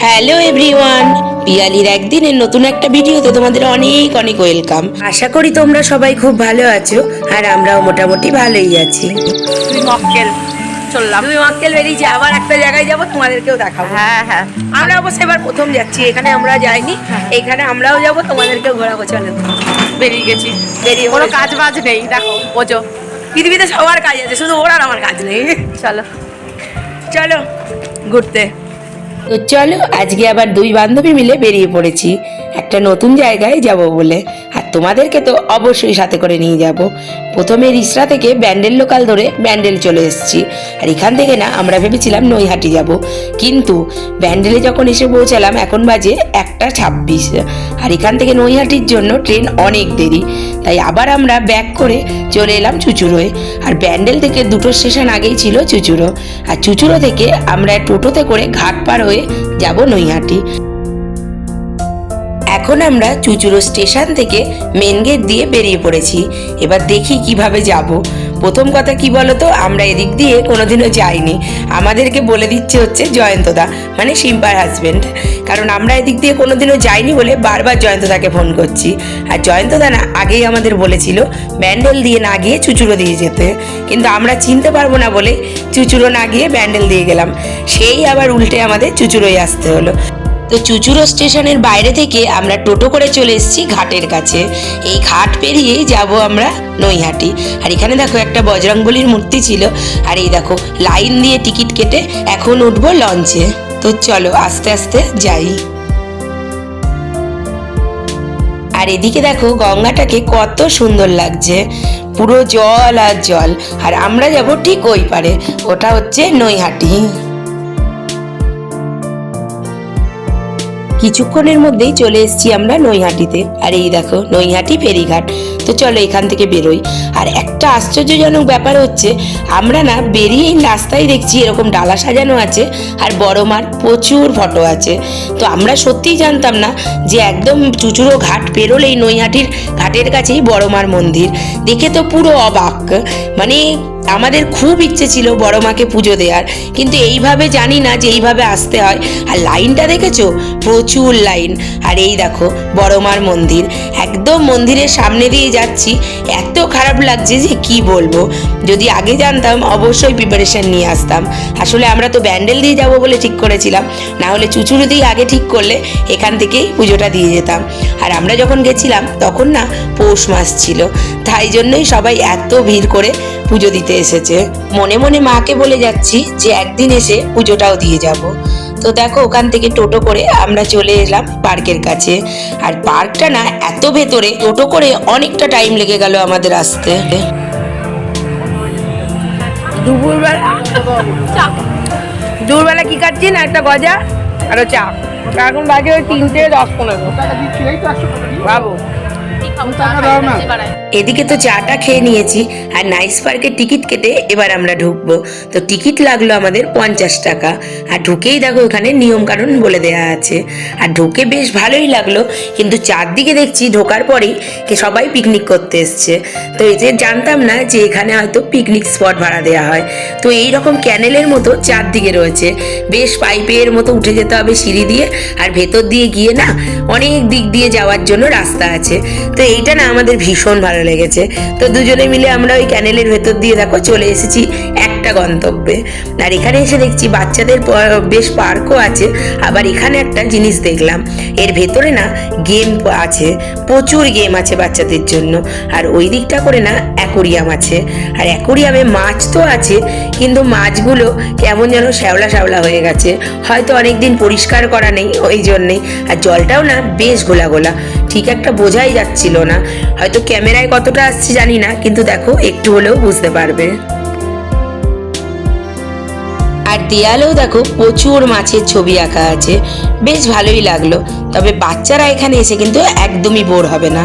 Hello everyone, পিয়ালির একদিনের নতুন একটা ভিডিওতে তোমাদের অনেক অনেক ওয়েলকাম। আশা করি তোমরা সবাই খুব ভালো আছো আর আমরাও মোটামুটি ভালোই আছি। তুই মক্কেল চললাম। তুমি মক্কেল বেরিয়েছি, আবার একটা জায়গায় যাবো, তোমাদেরকেও দেখাবো। হ্যাঁ আমরা অবশ্য এবার প্রথম যাচ্ছি, এখানে আমরা যাইনি, এইখানে আমরাও যাবো, তোমাদেরকেও ঘোরাবো। চলো বেরিয়ে গেছি, বেরিয়ে কোনো কাজ বাজ নেই, দেখো বোঝো পৃথিবীতে সবার কাজ আছে, শুধু ওর আর আমার কাজ নেই। চলো চলো ঘুরতে। তো চলো আজকে আবার দুই বান্ধবী মিলে বেরিয়ে পড়েছি একটা নতুন জায়গায় যাব বলে, আর তোমাদেরকে তো অবশ্যই সাথে করে নিয়ে যাব। প্রথমে রিসরা থেকে ব্যান্ডেল লোকাল ধরে ব্যান্ডেল চলে এসেছি, আর এখান থেকে না আমরা ভেবেছিলাম নৈহাটি যাব, কিন্তু ব্যান্ডেলে যখন এসে পৌঁছালাম এখন বাজে 1:26, আর এখান থেকে নৈহাটির জন্য ট্রেন অনেক দেরি, তাই আবার আমরা ব্যাক করে চলে এলাম চুচুড়োয়। আর ব্যান্ডেল থেকে দুটো স্টেশন আগেই ছিল চুচুড়ো, আর চুচুড়ো থেকে আমরা টোটোতে করে ঘাট পার হয়ে যাব নৈহাটি। এখন আমরা চুচুড়ো স্টেশন থেকে মেন গেট দিয়ে বেরিয়ে পড়েছি, এবার দেখি কিভাবে যাব। প্রথম কথা কি বলতো, আমরা এদিক দিয়ে কোনোদিনও যাইনি, আমাদেরকে বলে দিচ্ছে হচ্ছে জয়ন্তদা, মানে সিম্পার হাজবেন্ড, কারণ আমরা এদিক দিয়ে কোনোদিনও যাইনি বলে বারবার জয়ন্তদাকে ফোন করছি। আর জয়ন্তদা না আগেই আমাদের বলেছিল ব্যান্ডেল দিয়ে না গিয়ে চুচুড়ো দিয়ে যেতে, কিন্তু আমরা চিনতে পারবো না বলে চুচুড়ো না গিয়ে ব্যান্ডেল দিয়ে গেলাম, সেই আবার উল্টে আমাদের চুচুড়োয় আসতে হলো। তো চুচুড়ো স্টেশনের বাইরে থেকে আমরা টোটো করে চলে এসেছি ঘাটের কাছে, এই ঘাট পেরিয়েই যাব আমরা নৈহাটি। আর এখানে দেখো একটা বজরংবলীর মূর্তি ছিল, আর এই দেখো লাইন দিয়ে টিকিট কেটে এখন উঠবো লঞ্চে। তো চলো আস্তে আস্তে যাই। আর এদিকে দেখো গঙ্গাটাকে কত সুন্দর লাগছে, পুরো জল আর জল, আর আমরা যাব ঠিক ওই পারে, ওটা হচ্ছে নৈহাটি। কিছুক্ষণের মধ্যেই চলে এসেছি আমরা নৈহাটিতে, আর এই দেখো নৈহাটি ফেরিঘাট। তো চলো এখান থেকে বেরোই। আর একটা আশ্চর্যজনক ব্যাপার হচ্ছে, আমরা না বেরিয়েই রাস্তায় দেখছি এরকম ডালা সাজানো আছে, আর বড় মার প্রচুর ফটো আছে। তো আমরা সত্যিই জানতাম না যে একদম চুচুড়ো ঘাট পেরোলেই নৈহাটির ঘাটের কাছেই বড় মার মন্দির। দেখে তো পুরো অবাক, মানে আমাদের খুব ইচ্ছে ছিল বড় মাকে পুজো দেওয়ার, কিন্তু এইভাবে জানি না যে এইভাবে আসতে হয়। আর লাইনটা দেখেছো, প্রচুর লাইন। আর এই দেখো বড় মার মন্দির, একদম মন্দিরের সামনে দিয়ে যাচ্ছি, এত খারাপ লাগছে যে কি বলবো। যদি আগে জানতাম অবশ্যই প্রিপারেশন নিয়ে আসতাম। আসলে আমরা তো ব্যান্ডেল দিয়ে যাব বলে ঠিক করেছিলাম, না হলে চুচুড়ো দিয়ে আগে ঠিক করলে এখান থেকেই পুজোটা দিয়ে যেতাম। আর আমরা যখন গেছিলাম তখন না পৌষ মাস ছিল, তাই জন্যই সবাই এত ভিড় করে পুজো দিতে এসেছে। মনে মনে মাকে বলে যাচ্ছি যে একদিন এসে পুজোটাও দিয়ে যাব। তো দেখো ওখান থেকে টোটো করে আমরা চলে এলাম পার্কের কাছে, আর পার্কটা না এত ভেতরে, টোটো করে অনেকটা টাইম লেগে গেল আমাদের আসতে। দুপুরবেলা কি খাচ্ছি না, একটা গজা আর চা, এখন বাজে ওই 3:10-15 ভাবো। এদিকে তো চাটা খেয়ে নিয়েছি, আর নাইস পার্কের টিকিট কেটে এবার আমরা ঢুকবো। তো টিকিট লাগলো আমাদের 50 টাকা, আর ঢুকেই দেখো এখানে নিয়ম কানুন বলে দেয়া আছে। আর ঢুকে বেশ ভালোই লাগলো, কিন্তু চারদিকে দেখছি ঢোকার পরেই সবাই পিকনিক করতে এসছে। তো এই যে জানতাম না যে এখানে হয়তো পিকনিক স্পট ভাড়া দেওয়া হয়। তো এইরকম ক্যানেলের মতো চারদিকে রয়েছে, বেশ পাইপের মতো উঠে যেতে হবে সিঁড়ি দিয়ে, আর ভেতর দিয়ে গিয়ে না অনেক দিক দিয়ে যাওয়ার জন্য রাস্তা আছে। তো এইটা না আমাদের ভীষণ ভালো লেগেছে। তো দুজনে মিলে আমরা ওই ক্যানেলের ভেতর দিয়ে দেখো চলে এসেছি একটা গন্তব্যে। আর এখানে এসে দেখছি বাচ্চাদের বেশ পার্কও আছে। আবার এখানে একটা জিনিস দেখলাম, এর ভেতরে না গেম আছে, প্রচুর গেম আছে বাচ্চাদের জন্য। আর ওই দিকটা করে না অ্যাকোরিয়াম আছে, আর অ্যাকোরিয়ামে মাছ তো আছে, কিন্তু মাছগুলো কেমন যেন শ্যাওলা শ্যাওলা হয়ে গেছে, হয়তো অনেকদিন পরিষ্কার করা নেই ওই জন্যেই। আর জলটাও না বেশ গোলা গোলা, ঠিক একটা বোঝাই যাচ্ছিল না, হয়তো ক্যামেরায় কতটা আসছে জানি না, কিন্তু দেখো একটু হলেও বুঝতে পারবে। আর দেয়ালেও দেখো প্রচুর মাছের ছবি আঁকা আছে, বেশ ভালোই লাগলো। তবে বাচ্চারা এখানে এসে কিন্তু একদমই বোর হবে না।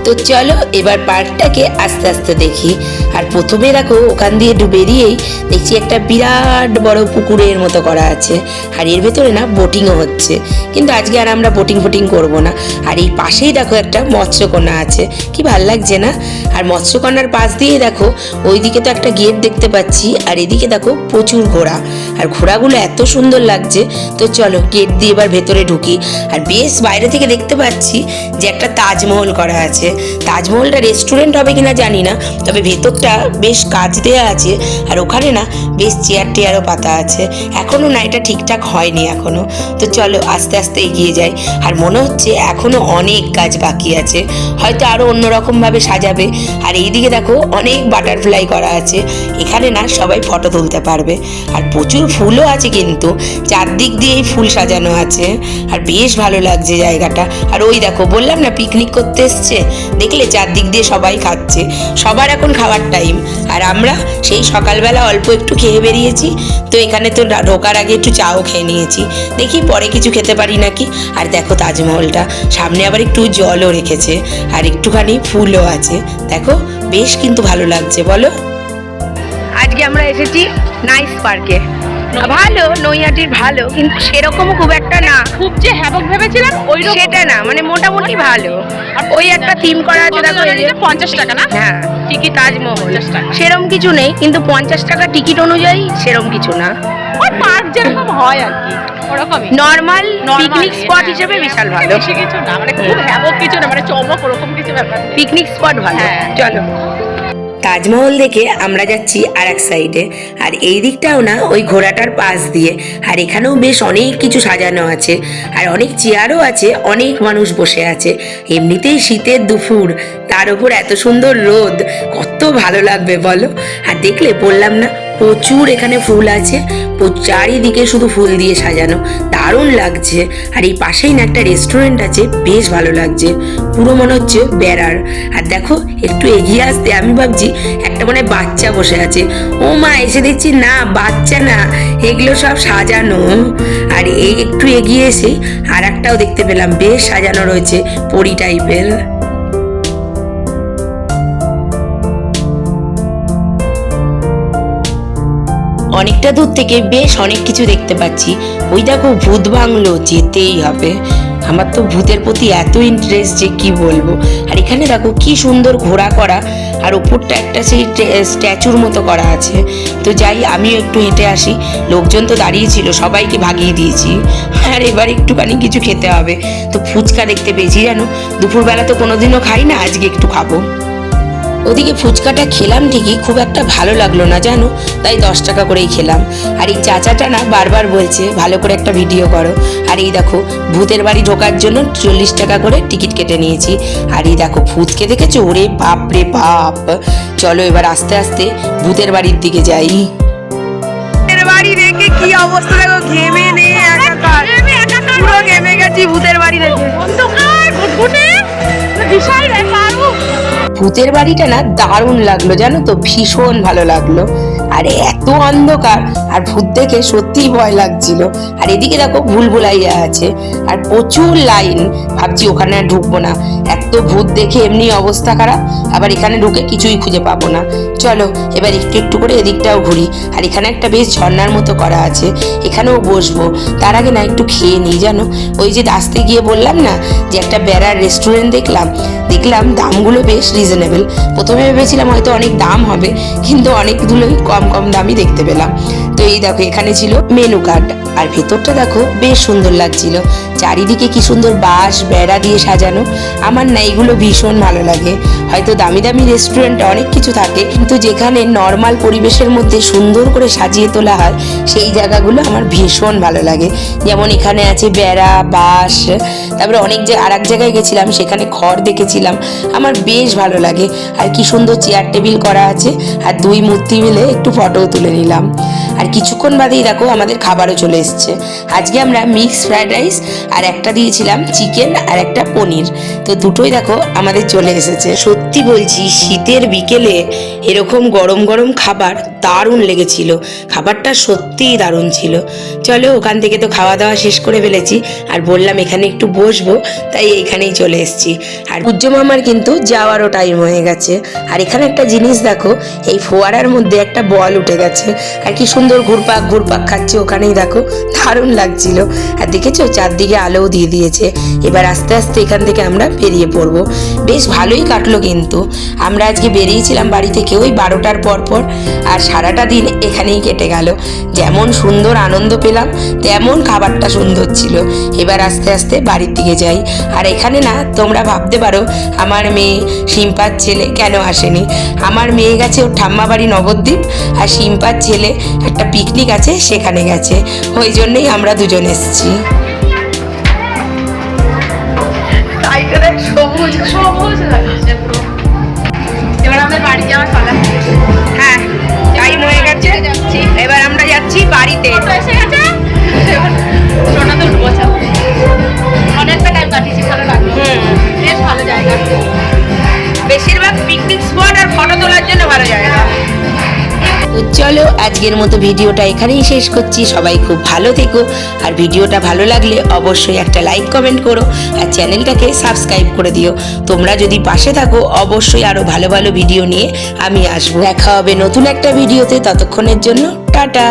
তো চলো এবার পার্কটাকে আস্তে আস্তে দেখি। আর প্রথমে দেখো ওখান দিয়ে বেরিয়েই দেখছি একটা বিরাট বড় পুকুরের মতো করা আছে, আর এর ভেতরে না বোটিংও হচ্ছে, কিন্তু আজকে আর আমরা বোটিং করবো না। আর এই পাশেই দেখো একটা মৎস্যকন্যা আছে, কি ভাল লাগছে না। আর মৎস্যকন্যার পাশ দিয়ে দেখো ওইদিকে তো একটা গেট দেখতে পাচ্ছি, আর এদিকে দেখো প্রচুর ঘোড়া, আর ঘোড়াগুলো এত সুন্দর লাগছে। তো চলো গেট দিয়ে এবার ভেতরে ঢুকি। আর বেশ বাইরে থেকে দেখতে পাচ্ছি যে একটা তাজমহল করা আছে। তাজমহলটা রেস্টুরেন্ট হবে কিনা জানি না, তবে ভেতরটা বেশ কাচ দেওয়া আছে, আর ওখানে না বেশ চেয়ার টেয়ারও পাতা আছে। এখনো না এটা ঠিকঠাক হয়নি এখনো। তো চলো আস্তে আস্তে এগিয়ে যাই। আর মনে হচ্ছে এখনো অনেক কাজ বাকি আছে, হয়তো আরো অন্যরকম ভাবে সাজাবে। আর এইদিকে দেখো অনেক বাটারফ্লাই করা আছে, এখানে না সবাই ফটো তুলতে পারবে। আর প্রচুর ফুলও আছে, কিন্তু চারদিক দিয়েই ফুল সাজানো আছে, আর বেশ ভালো লাগছে জায়গাটা। আর ওই দেখো বললাম না পিকনিক করতে এসছে, দেখলে চারদিক দিয়ে সবাই খাচ্ছে, সবার এখন খাওয়ার টাইম। আর আমরা সেই সকালবেলা অল্প একটু খেয়ে বেরিয়েছি, তো এখানে তো ঢোকার আগে একটু চাও খেয়ে নিয়েছি, দেখি পরে কিছু খেতে পারি নাকি। আর দেখো তাজমহলটা, সামনে আবার একটু জলও রেখেছে, আর একটুখানি ফুলও আছে, দেখো বেশ কিন্তু ভালো লাগছে বলো। আজকে আমরা এসেছি নাইস পার্কে, ভালো নৈহাটির ভালো, কিন্তু সেরকমও খুব একটা না, খুব যে হ্যাবক ভেবেছিলাম ওই সেটা না, মানে মোটামুটি ভালো। ওই একটা থিম করা আছে দেখো, এই যে 50 টাকা না হ্যাঁ টিকিট, তাজমহল 50 টাকা। সেরম কিছু নেই, কিন্তু 50 টাকা টিকিট অনুযায়ী সেরম কিছু না, ওই পার্ক যেরকম হয় আর কি ওরকমই নর্মাল পিকনিক স্পট হ্যাঁ, হিসেবে বিশাল ভালো। বেশি কিছু না, মানে খুব হ্যাবক কিছু না, মানে চমক ওরকম কিছু ব্যাপার নেই। পিকনিক স্পট ভালো। হ্যাঁ। চলো তাজমহল দেখে আমরা যাচ্ছি আর এক সাইডে, আর এই দিকটাও না ওই ঘোড়াটার পাশ দিয়ে। আর এখানেও বেশ অনেক কিছু সাজানো আছে, আর অনেক চেয়ারও আছে, অনেক মানুষ বসে আছে। এমনিতেই শীতের দুপুর, তার উপর এত সুন্দর রোদ, কত ভালো লাগবে বলো। আর দেখলে বললাম না প্রচুর এখানে ফুল আছে, চারিদিকে শুধু ফুল দিয়ে সাজানো, দারুণ লাগছে। আর এই পাশেই না একটা রেস্টুরেন্ট আছে, বেশ ভালো লাগছে, পুরো মনে হচ্ছে বেড়ার। আর দেখো একটু এগিয়ে আসতে আমি ভাবছি একটা মানে বাচ্চা বসে আছে, ও মা এসে দেখছি না বাচ্চা না, এগুলো সব সাজানো। আর এই একটু এগিয়ে এসে আর একটাও দেখতে পেলাম, বেশ সাজানো রয়েছে পরি টাইপের। অনেকটা দূর থেকে বেশ অনেক কিছু দেখতে পাচ্ছি। ওই দেখো ভূত বাংলো, যেতেই হবে, আমার তো ভূতের প্রতি এত ইন্টারেস্ট যে কি বলবো। আর এখানে দেখো কি সুন্দর ঘোড়া করা, আর ওপরটা একটা সেই স্ট্যাচুর মতো করা আছে। তো যাই আমিও একটু হেঁটে আসি, লোকজন তো দাঁড়িয়ে ছিল, সবাইকে ভাগিয়ে দিয়েছি। আর এবার একটুখানি কিছু খেতে হবে, তো ফুচকা দেখতে পেয়েছি জানো, দুপুরবেলা তো কোনোদিনও খাই না, আজকে একটু খাবো। ওদিকে ফুচকাটা খেলাম ঠিকই, খুব একটা ভালো লাগলো না জানো, তাই 10 টাকা করেই খেলাম। আর এই চাচাটা না বারবার বলছে ভালো করে একটা ভিডিও করো। আর এই দেখো ভূতের বাড়ি ঢোকার জন্য 40 টাকা করে টিকিট কেটে নিয়েছি। আর এই দেখো ভূতকে দেখেছো, ওরে বাপ রে বাপ। চলো এবার আস্তে আস্তে ভূতের বাড়ির দিকে যাই। ভূতের বাড়ি দেখে কি অবস্থা দেখো, ঘেমে নে একাকার, পুরো ঘেমে গেছি ভূতের বাড়ি দেখে। অন্ধকার ঘুটঘুটে বিশাল ব্যাপার। ভূতের বাড়িটা না দারুণ লাগলো জানো তো, ভীষণ ভালো লাগলো। আর এত অন্ধকার, আর ভূত দেখে সত্যিই ভয় লাগছিল। আর এদিকে দেখো ভুলভুলাইয়া আছে, আর প্রচুর লাইন, ভাবছি ওখানে আর ঢুকবো না, এত ভূত দেখে এমনি অবস্থা খারাপ, আবার এখানে ঢুকে কিছুই খুঁজে পাবো না। চলো এবার একটু একটু করে এদিকটাও ঘুরি। আর এখানে একটা বেশ ঝর্ণার মতো করা আছে, এখানেও বসবো। তার আগে না একটু খেয়ে নিই জানো, ওই যে রাস্তায় গিয়ে বললাম না যে একটা বেড়ার রেস্টুরেন্ট দেখলাম দামগুলো বেশ রিজনেবল। প্রথমে ভেবেছিলাম হয়তো অনেক দাম হবে, কিন্তু অনেকগুলোই কম কম দামই দেখতে পেলাম। তো এই দেখো এখানে ছিল মেনু কার্ড, আর ভেতরটা দেখো বেশ সুন্দর লাগছিল, চারিদিকে কি সুন্দর বাঁশ বেড়া দিয়ে সাজানো। আমার না এগুলো ভীষণ ভালো লাগে। হয়তো দামি দামি রেস্টুরেন্টে অনেক কিছু থাকে, কিন্তু যেখানে নর্মাল পরিবেশের মধ্যে সুন্দর করে সাজিয়ে তোলা হয় সেই জায়গাগুলো আমার ভীষণ ভালো লাগে। যেমন এখানে আছে বেড়া, বাঁশ, তারপরে আর এক জায়গায় গেছিলাম সেখানে খড় দেখেছিলাম, আমার বেশ ভালো লাগে। আর কি সুন্দর চেয়ার টেবিল করা আছে, আর দুই মূর্তি মিলে একটু ফটোও তুলে নিলাম। আর কিছুক্ষণ বাদেই দেখো আমাদের খাবারও চলে এসছে। আজকে আমরা মিক্স ফ্রাইড রাইস আর একটা দিয়েছিলাম চিকেন আর একটা পনির, তো দুটোই দেখো আমাদের চলে এসেছে। সত্যি বলছি শীতের বিকেলে এরকম গরম গরম খাবার দারুণ লেগেছিল, খাবারটা সত্যিই দারুণ ছিল। চলো ওখান থেকে তো খাওয়া দাওয়া শেষ করে ফেলেছি, আর বললাম এখানে একটু বসবো, তাই এইখানেই চলে এসেছি। আর পূজ্য মামার কিন্তু যাওয়ারও টাইম হয়ে গেছে। আর এখানে একটা জিনিস দেখো, এই ফোয়ারার মধ্যে একটা বল উঠে গেছে, আর কি সুন্দর ঘুরপাক ঘুরপাক খাচ্ছে ওখানেই দেখো, দারুণ লাগছিল। আর দেখেছো চারদিকে আলোও দিয়ে দিয়েছে। এবার আস্তে আস্তে এখান থেকে আমরা বেরিয়ে পড়বো। বেশ ভালোই কাটলো কিন্তু। আমরা আজকে বেরিয়েছিলাম বাড়ি থেকে ওই 12টার পর, আর সারাটা দিন এখানেই কেটে গেল। যেমন সুন্দর আনন্দ পেলাম তেমন খাবারটা সুন্দর ছিল। এবার আস্তে আস্তে বাড়ির দিকে যাই। আর এখানে না তোমরা ভাবতে পারো আমার মেয়ে শিম্পার ছেলে কেন আসেনি। আমার মেয়ে গেছে ওর ঠাম্মা বাড়ি নবদ্বীপ, আর শিম্পার ছেলে একটা পিকনিক আছে সেখানে গেছে, ওই জন্যই আমরা দুজন এসেছি। সবুজ সবুজ লাগছে পুরো। এবার আমাদের বাড়ি যাওয়ার পালা। হ্যাঁ টাইম হয়ে গেছে, এবার আমরা যাচ্ছি বাড়িতে। এসে গেছে, সোনা তো উঠবো। অনেকটা টাইম কাটিয়েছি, ভালো লাগলো, বেশ ভালো জায়গা। বেশিরভাগ পিকনিক স্পট আর ফটো তোলার জন্য ভালো জায়গা। তো চলো আজকের মতো ভিডিওটা এখানেই শেষ করছি। সবাই খুব ভালো থেকো, আর ভিডিওটা ভালো লাগলে অবশ্যই একটা লাইক কমেন্ট করো, আর চ্যানেলটাকে সাবস্ক্রাইব করে দিও। তোমরা যদি পাশে থাকো অবশ্যই আরো ভালো ভালো ভিডিও নিয়ে আমি আসবো। দেখা হবে নতুন একটা ভিডিওতে, ততক্ষণের জন্য টাটা।